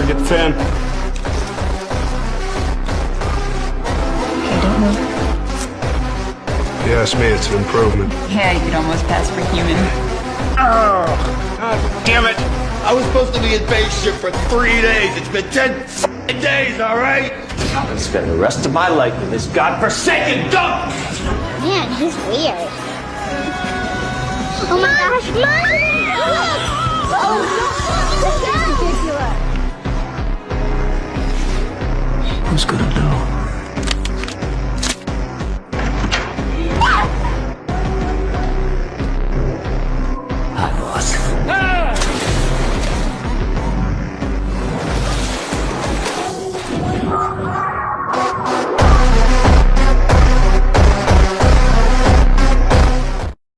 Get the fan. I don't know. If you ask me, it's an improvement. Yeah, you could almost pass for human. God damn it! I was supposed to be in base ship for 3 days. It's been 10 f***ing days, all right? I'm gonna spend the rest of my life in this godforsaken dump! Man, he's weird. Oh my gosh, Mommy! Oh no! This is ridiculous. Who's gonna